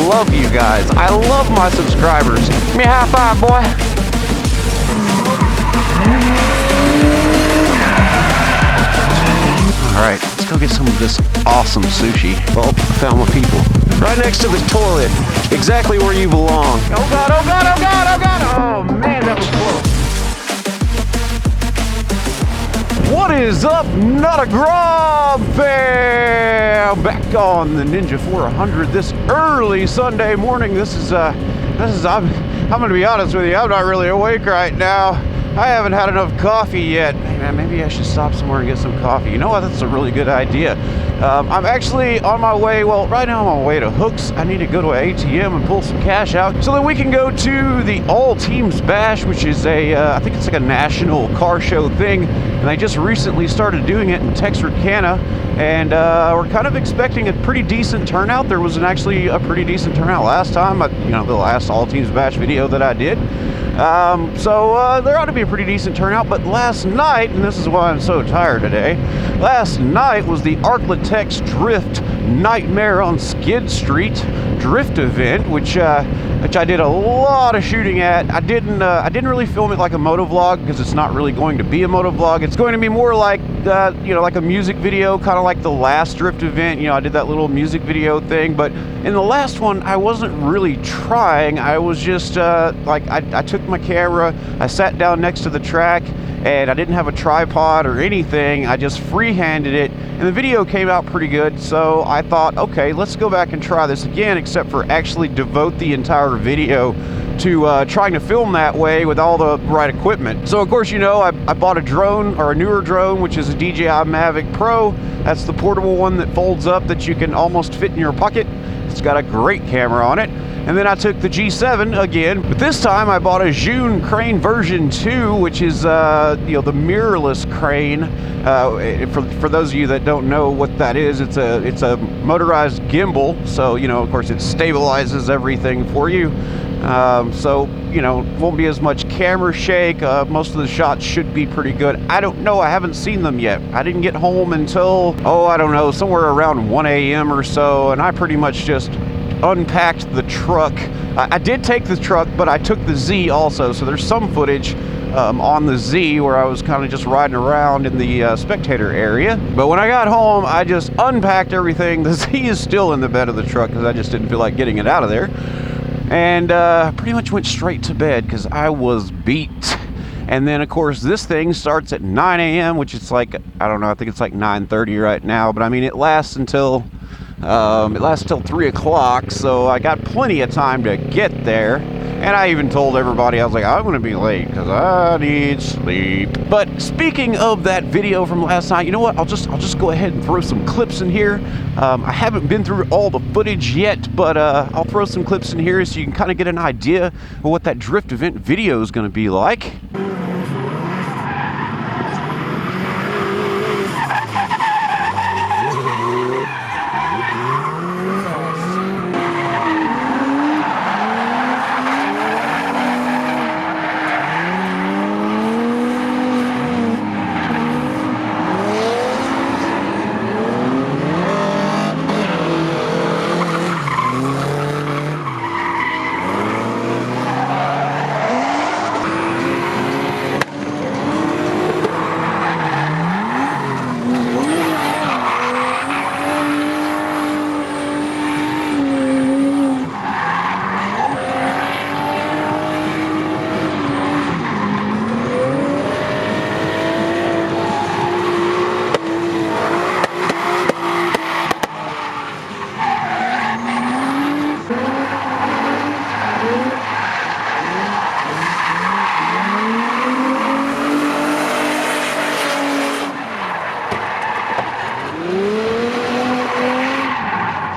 love you guys. I love my subscribers. Give me a high five, boy. All right, let's go get some of this awesome sushi. Oh, I found my people. Right next to the toilet. Exactly where you belong. Oh God, oh God, oh God, oh God. Oh man, that was close. What is up, Not a Grub fam? Back on the Ninja 400 this early Sunday morning. I'm gonna be honest with you, I'm not really awake right now. I haven't had enough coffee yet. Hey man, maybe I should stop somewhere and get some coffee. You know what? That's a really good idea. I'm actually on my way, well, right now I'm on my way to Hooks. I need to go to an ATM and pull some cash out so that we can go to the All Teams Bash, which is I think it's like a national car show thing. And they just recently started doing it in Texarkana. And we're kind of expecting a pretty decent turnout. There was actually a pretty decent turnout last time, the last All Teams Bash video that I did. So there ought to be a pretty decent turnout, but last night, and this is why I'm so tired today, last night was the ArkLaTexDrift Nightmare on Skid Street drift event, which I did a lot of shooting at. I didn't really film it like a motovlog because it's not really going to be a motovlog. It's going to be more like like a music video, kind of like the last drift event. I did that little music video thing, but in the last one I wasn't really trying. I was just I took my camera, I sat down next to the track, and I didn't have a tripod or anything. I just freehanded it, and the video came out pretty good. So I thought, okay, let's go back and try this again, except for actually devote the entire video to trying to film that way with all the right equipment. So of course, I bought a drone, or a newer drone, which is a DJI Mavic Pro. That's the portable one that folds up that you can almost fit in your pocket. It's got a great camera on it. And then I took the G7 again, but this time I bought a June crane version 2, which is the mirrorless crane. For those of you that don't know what that is, it's a motorized gimbal. So of course it stabilizes everything for you. So won't be as much camera shake. Most of the shots should be pretty good. I don't know, I haven't seen them yet. I didn't get home until, I don't know, somewhere around 1 a.m. or so, and I pretty much just unpacked the truck. I did take the truck, but I took the Z also, so there's some footage on the Z where I was kind of just riding around in the spectator area. But when I got home, I just unpacked everything. The Z is still in the bed of the truck because I just didn't feel like getting it out of there. And pretty much went straight to bed because I was beat. And then of course this thing starts at 9 a.m., which is like, I don't know, I think it's like 9:30 right now, but I mean it lasts till 3 o'clock, so I got plenty of time to get there. And I even told everybody, I was like, I'm going to be late because I need sleep. But speaking of that video from last night, you know what? I'll just go ahead and throw some clips in here. I haven't been through all the footage yet, but I'll throw some clips in here so you can kind of get an idea of what that drift event video is going to be like.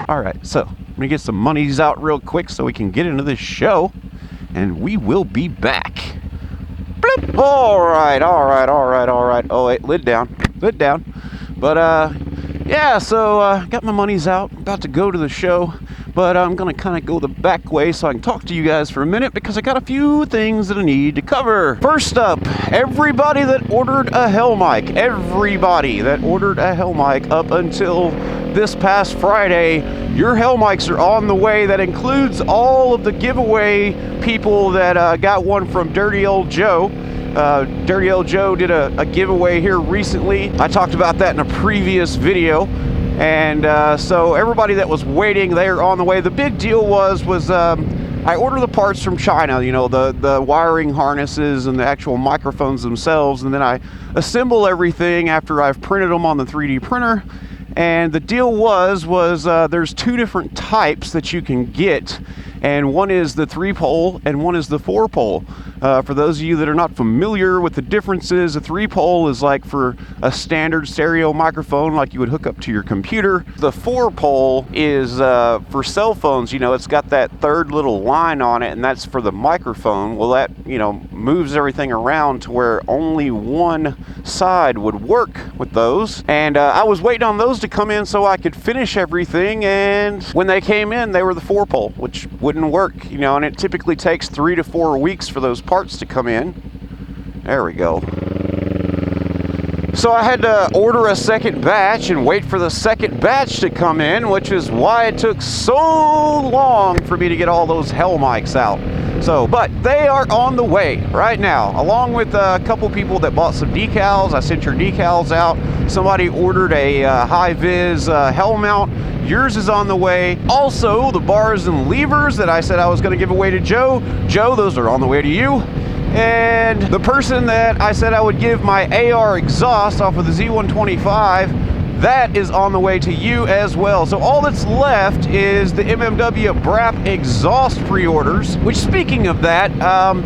All right, so I'm gonna get some monies out real quick so we can get into this show, and we will be back. Bloop. All right. Oh wait, lid down. But yeah, so got my monies out, about to go to the show. but I'm gonna kind of go the back way so I can talk to you guys for a minute because I got a few things that I need to cover. First up, everybody that ordered a Hell mic, everybody that ordered a Hell mic up until this past Friday, your Hell mics are on the way. That includes all of the giveaway people that got one from Dirty Old Joe. Dirty Old Joe did a giveaway here recently. I talked about that in a previous video. And so everybody that was waiting, they're on the way. The big deal was I order the parts from China, you know, the wiring harnesses and the actual microphones themselves, and then I assemble everything after I've printed them on the 3D printer. And the deal was there's two different types that you can get, and one is the 3-pole and one is the 4-pole. For those of you that are not familiar with the differences, a 3-pole is like for a standard stereo microphone like you would hook up to your computer. The 4-pole is for cell phones. You know, it's got that third little line on it, and that's for the microphone. Well, that, you know, moves everything around to where only one side would work with those. And I was waiting on those to come in so I could finish everything, and when they came in, they were the 4-pole, which wouldn't work, you know, and it typically takes 3 to 4 weeks for those parts to come in. There we go. So I had to order a second batch and wait for the second batch to come in, which is why it took so long for me to get all those Hell mics out. So, but they are on the way right now, along with a couple people that bought some decals. I sent your decals out. Somebody ordered a high-vis Hell mount. Yours is on the way. Also, the bars and levers that I said I was going to give away to Joe. Joe, those are on the way to you. And the person that I said I would give my AR exhaust off of the Z125, that is on the way to you as well. So all that's left is the MMW BRAP exhaust pre-orders, which, speaking of that,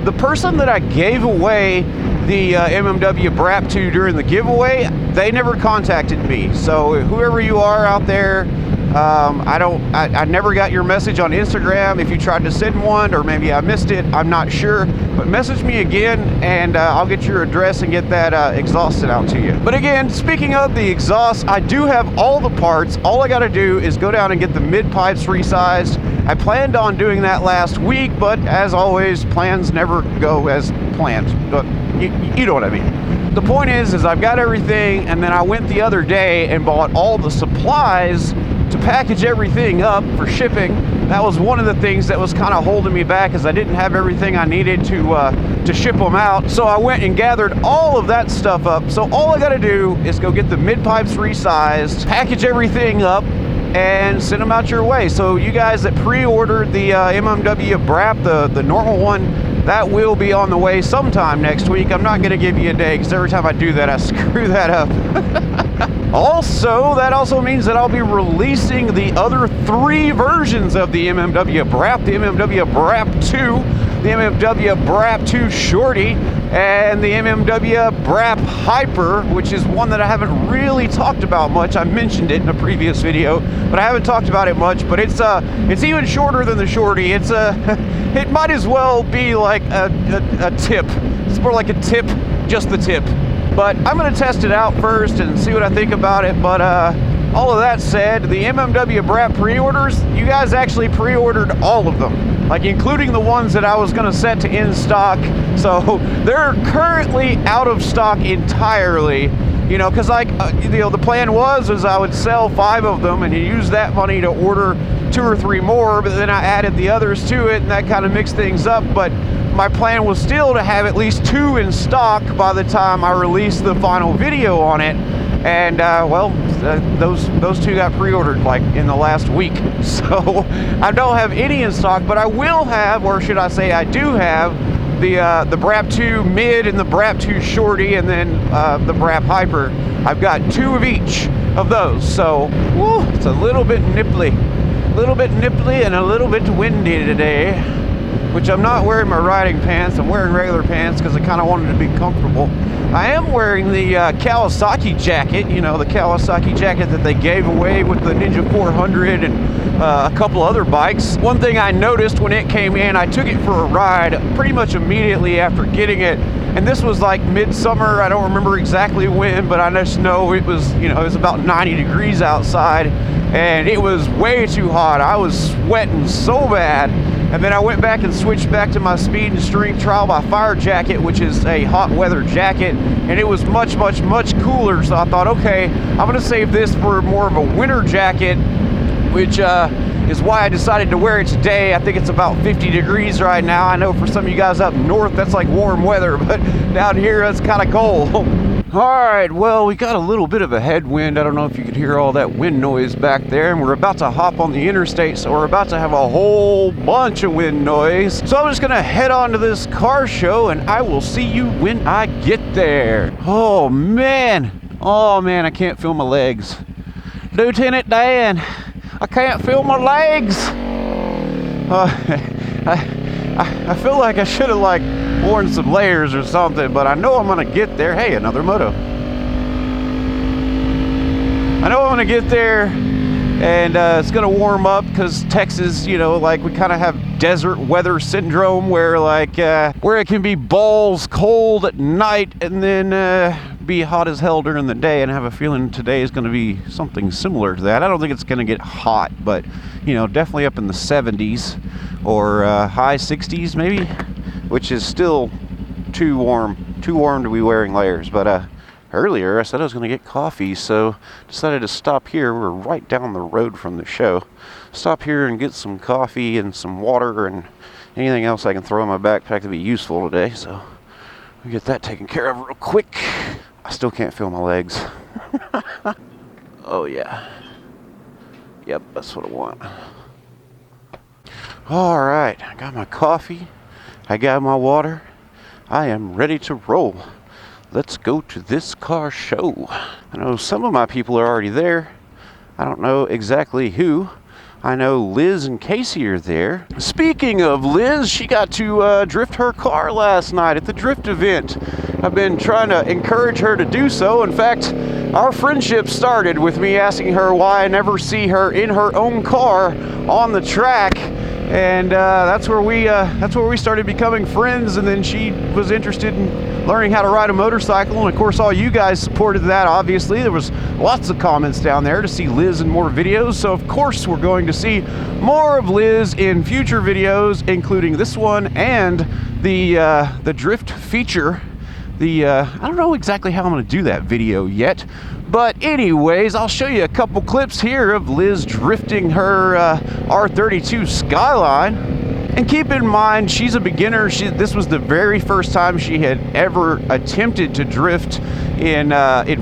the person that I gave away the MMW BRAP to during the giveaway, they never contacted me. So whoever you are out there, I never got your message on Instagram. If you tried to send one, or maybe I missed it, I'm not sure. But message me again, and I'll get your address and get that exhaust sent out to you. But again, speaking of the exhaust, I do have all the parts. All I got to do is go down and get the mid pipes resized. I planned on doing that last week, but as always, plans never go as planned. But you know what I mean. The point is I've got everything, and then I went the other day and bought all the supplies to package everything up for shipping. That was one of the things that was kind of holding me back, as I didn't have everything I needed to ship them out. So I went and gathered all of that stuff up. So all I got to do is go get the mid pipes resized, package everything up, and send them out your way. So you guys that pre-ordered the MMW BRAP, the normal one, that will be on the way sometime next week. I'm not going to give you a day, because every time I do that, I screw that up. Also, that also means that I'll be releasing the other 3 versions of the MMW BRAP, the MMW BRAP 2, the MMW BRAP 2 Shorty, and the MMW BRAP Hyper, which is one that I haven't really talked about much. I mentioned it in a previous video, but I haven't talked about it much. But it's even shorter than the Shorty. It's it might as well be like a tip. It's more like a tip, just the tip. But I'm going to test it out first and see what I think about it. But all of that said, the MMW BRAP pre-orders, you guys actually pre-ordered all of them, like including the ones that I was going to set to in stock. So they're currently out of stock entirely. You know, because like you know, the plan was I would sell 5 of them and use that money to order 2 or 3 more, but then I added the others to it, and that kind of mixed things up. But my plan was still to have at least 2 in stock by the time I released the final video on it. And well, those 2 got pre-ordered like in the last week. So I don't have any in stock, but I will have, or should I say I do have, the BRAP 2 Mid and the BRAP 2 Shorty, and then the BRAP Hyper. I've got 2 of each of those. So woo, it's a little bit nipply and a little bit windy today, which I'm not wearing my riding pants. I'm wearing regular pants because I kind of wanted to be comfortable. I am wearing the Kawasaki jacket, you know, the Kawasaki jacket that they gave away with the Ninja 400 and a couple other bikes. One thing I noticed when it came in, I took it for a ride pretty much immediately after getting it. And this was like midsummer. I don't remember exactly when, but I just know it was, you know, it was about 90 degrees outside. and it was way too hot. I was sweating so bad. And then I went back and switched back to my Speed and Strength Trial by Fire jacket, which is a hot weather jacket, and it was much cooler. So I thought, okay, I'm gonna save this for more of a winter jacket, which is why I decided to wear it today. I think it's about 50 degrees right now. I know for some of you guys up north, that's like warm weather, but down here, that's kind of cold. All right, well, we got a little bit of a headwind. I don't know if you could hear all that wind noise back there, and we're about to hop on the interstate, so we're about to have a whole bunch of wind noise. So I'm just gonna head on to this car show, and I will see you when I get there. Oh man, I can't feel my legs. Lieutenant Dan, I can't feel my legs. I feel like I should have like worn some layers or something, but I know I'm gonna get there. Hey, another moto. I know I'm gonna get there, and it's gonna warm up because Texas, you know, like we kind of have desert weather syndrome where like where it can be balls cold at night and then be hot as hell during the day, and I have a feeling today is going to be something similar to that. I don't think it's going to get hot, but you know, definitely up in the 70s or high 60s maybe, which is still too warm to be wearing layers. But earlier I said I was going to get coffee, so decided to stop here. We're right down the road from the show. Stop here and get some coffee and some water and anything else I can throw in my backpack to be useful today. So we get that taken care of real quick. I still can't feel my legs. Oh yeah. Yep, that's what I want. All right, I got my coffee. I got my water. I am ready to roll. Let's go to this car show. I know some of my people are already there. I don't know exactly who. I know Liz and Casey are there. Speaking of Liz, she got to drift her car last night at the drift event. I've been trying to encourage her to do so. In fact, our friendship started with me asking her why I never see her in her own car on the track. And that's where we started becoming friends, and then she was interested in learning how to ride a motorcycle, and of course all you guys supported that. Obviously there was lots of comments down there to see Liz in more videos, so of course we're going to see more of Liz in future videos, including this one and the drift feature. I don't know exactly how I'm going to do that video yet, but anyways, I'll show you a couple clips here of Liz drifting her R32 Skyline. And keep in mind, she's a beginner. This was the very first time she had ever attempted to drift in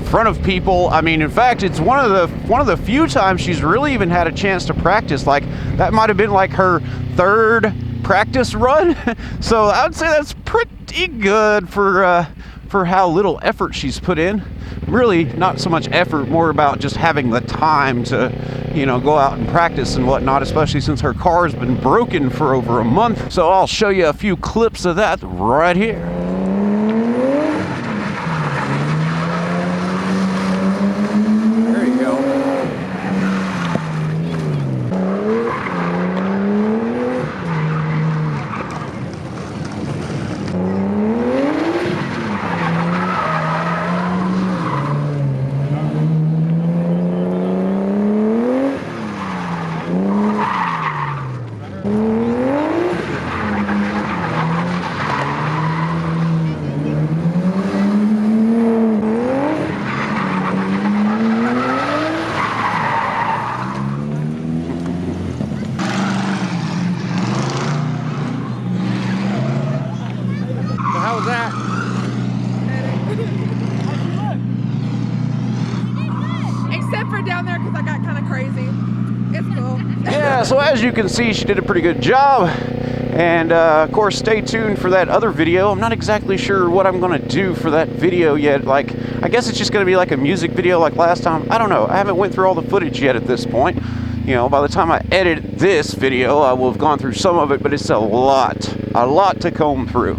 front of people. I mean, in fact, it's one of the few times she's really even had a chance to practice. Like that might have been like her third practice run. So I would say that's pretty good for how little effort she's put in. Really not so much effort, more about just having the time to, you know, go out and practice and whatnot, especially since her car's been broken for over a month. So I'll show you a few clips of that right here. There you go. Yeah, so as you can see, she did a pretty good job. And of course, stay tuned for that other video. I'm not exactly sure what I'm gonna do for that video yet. Like, I guess it's just gonna be like a music video like last time. I don't know. I haven't went through all the footage yet at this point. You know, by the time I edit this video, I will have gone through some of it, but it's a lot to comb through.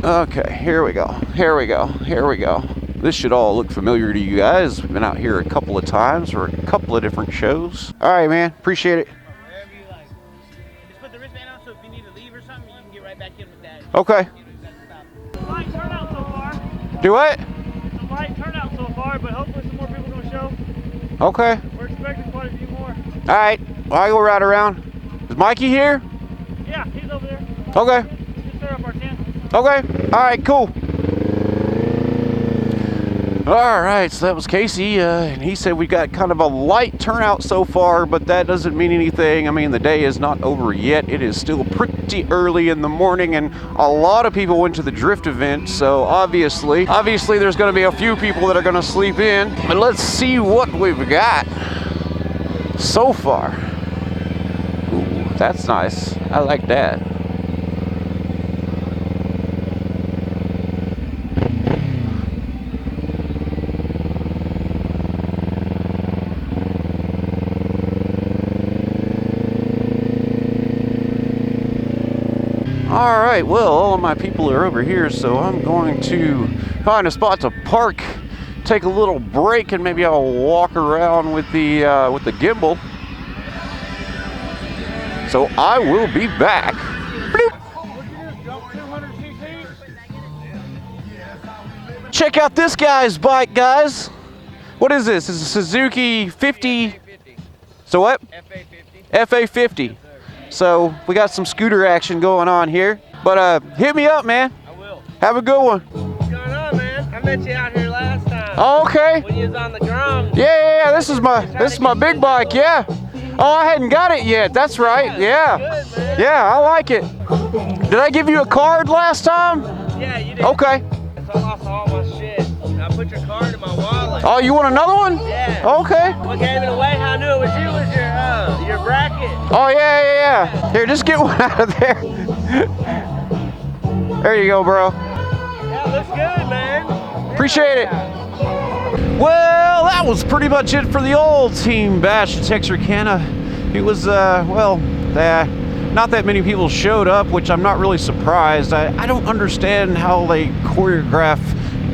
Okay, here we go. Here we go. Here we go. This should all look familiar to you guys. We've been out here a couple of times for a couple of different shows. All right, man. Appreciate it. Wherever you like. Just put the wristband on, so if you need to leave or something, you can get right back in with that. Okay. Light turnout so far. Do what? Some light turnout so far, but hopefully some more people gonna show. Okay. Works expecting quite a few more. All right, well, I go right around. Is Mikey here? Yeah, he's over there. Okay. Just set up our tent. Okay. All right, cool. All right, so that was Casey, and he said we got kind of a light turnout so far, but that doesn't mean anything. I mean, the day is not over yet. It is still pretty early in the morning, and a lot of people went to the drift event, so obviously there's going to be a few people that are going to sleep in. But let's see what we've got so far. Ooh, that's nice. I like that. All right, well, all of my people are over here, so I'm going to find a spot to park, take a little break, and maybe I'll walk around with the gimbal. So I will be back. Bloop. Check out this guy's bike, guys. What is this? It's a Suzuki 50. So what? FA50. So we got some scooter action going on here. But hit me up, man. I will. Have a good one. What's going on, man? I met you out here last time. Oh, okay. When you was on the drums. Yeah. This is my big bike. Yeah. Oh, I hadn't got it yet. That's right. Yeah. Good, man. Yeah, I like it. Did I give you a card last time? Yeah, you did. Okay. So I lost all my shit. I put your card in my wallet. Oh, you want another one? Yeah. Okay. What gave it away? How I knew it was you was your bracket. Oh, yeah. Here, just get one out of there. There you go, bro. Yeah, looks good, man. Appreciate it. Well, that was pretty much it for the old team bash at Texarkana. It was, not that many people showed up, which I'm not really surprised. I don't understand how they choreograph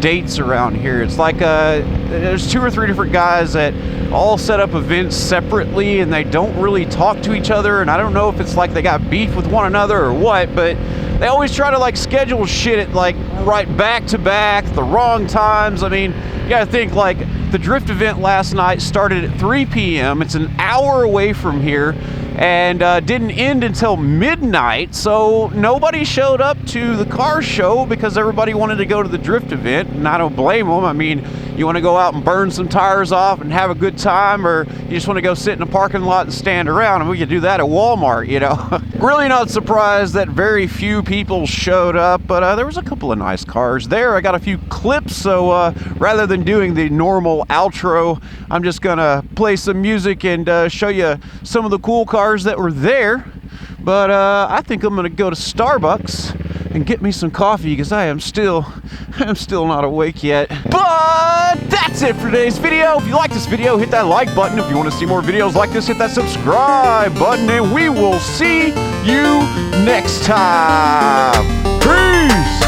dates around here. It's like there's 2 or 3 different guys that all set up events separately, and they don't really talk to each other, and I don't know if it's like they got beef with one another or what, but they always try to like schedule shit at like right back to back, the wrong times. I mean, you gotta think, like, the drift event last night started at 3 p.m. It's an hour away from here, and didn't end until midnight, so nobody showed up to the car show because everybody wanted to go to the drift event, and I don't blame them. I mean, you want to go out and burn some tires off and have a good time, or you just want to go sit in a parking lot and stand around, and we could do that at Walmart, you know. Really not surprised that very few people showed up, but there was a couple of nice cars there. I got a few clips, so rather than doing the normal outro, I'm just gonna play some music and show you some of the cool cars that were there. But I think I'm gonna go to Starbucks and get me some coffee because I'm still not awake yet. But that's it for today's video. If you like this video, hit that like button. If you want to see more videos like this, hit that subscribe button, and we will see you next time. Peace.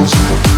Kawasaki.